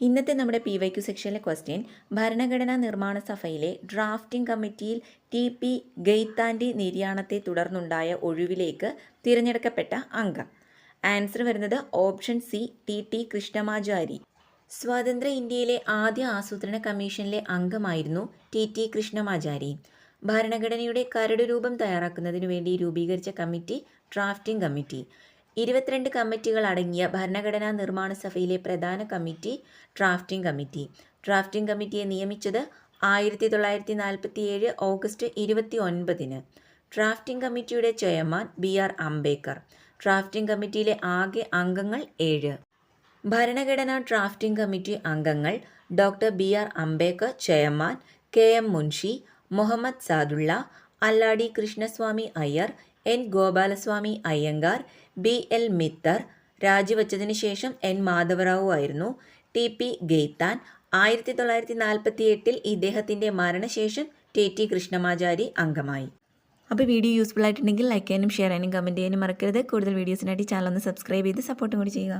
ഇന്നത്തെ നമ്മുടെ PYQ സെക്ഷനിലെ question ഭരണഘടനാ നിർമ്മാണ സഭയിലെ ഡ്രാഫ്റ്റിംഗ് കമ്മിറ്റിയിൽ TP ഗെയ്ത്താൻ്റെ നിര്യാണത്തെ തുടർന്നുണ്ടായ ഒഴിവിലേക്ക് തിരഞ്ഞെടുക്കപ്പെട്ട അംഗം. ആൻസർ വരുന്നത് ഓപ്ഷൻ സി TT കൃഷ്ണമാചാരി. സ്വതന്ത്ര ഇന്ത്യയിലെ ആദ്യ ആസൂത്രണ കമ്മീഷനിലെ അംഗമായിരുന്നു TT കൃഷ്ണമാചാരി. ഭരണഘടനയുടെ കരട് രൂപം തയ്യാറാക്കുന്നതിനു വേണ്ടി രൂപീകരിച്ച കമ്മിറ്റി ഡ്രാഫ്റ്റിംഗ് കമ്മിറ്റി. 22 കമ്മിറ്റികൾ അടങ്ങിയ ഭരണഘടനാ നിർമ്മാണ സഭയിലെ പ്രധാന കമ്മിറ്റി ഡ്രാഫ്റ്റിംഗ് കമ്മിറ്റി. ഡ്രാഫ്റ്റിംഗ് കമ്മിറ്റിയെ നിയമിച്ചത് 1947 ഓഗസ്റ്റ് 29-ന്. ഡ്രാഫ്റ്റിംഗ് കമ്മിറ്റിയുടെ ചെയർമാൻ BR അംബേദ്കർ. ഡ്രാഫ്റ്റിംഗ് കമ്മിറ്റിയിലെ ആകെ അംഗങ്ങൾ 7. ഭരണഘടനാ ഡ്രാഫ്റ്റിംഗ് കമ്മിറ്റി അംഗങ്ങൾ doctor BR Ambedkar chairman, KM Munshi, Muhammad Saadulla, Alladi Krishnaswami Ayyar, N Gopalaswami Ayyangar, BL Mitter. രാജിവച്ചതിന് ശേഷം N മാധവറാവു ആയിരുന്നു. TP ഗെയ്ത്താൻ. 1948 ഇദ്ദേഹത്തിൻ്റെ മരണശേഷം TT കൃഷ്ണമാചാരി അംഗമായി. അപ്പോൾ വീഡിയോ യൂസ്ഫുൾ ആയിട്ടുണ്ടെങ്കിൽ ലൈക്ക് ചെയ്യാനും ഷെയർ ചെയ്യാനും കമൻറ്റ് ചെയ്യാനും മറക്കരുത്. കൂടുതൽ വീഡിയോസിനായിട്ട് ചാനൽ ഒന്ന് സബ്സ്ക്രൈബ് ചെയ്ത് സപ്പോർട്ടും കൂടി ചെയ്യുക.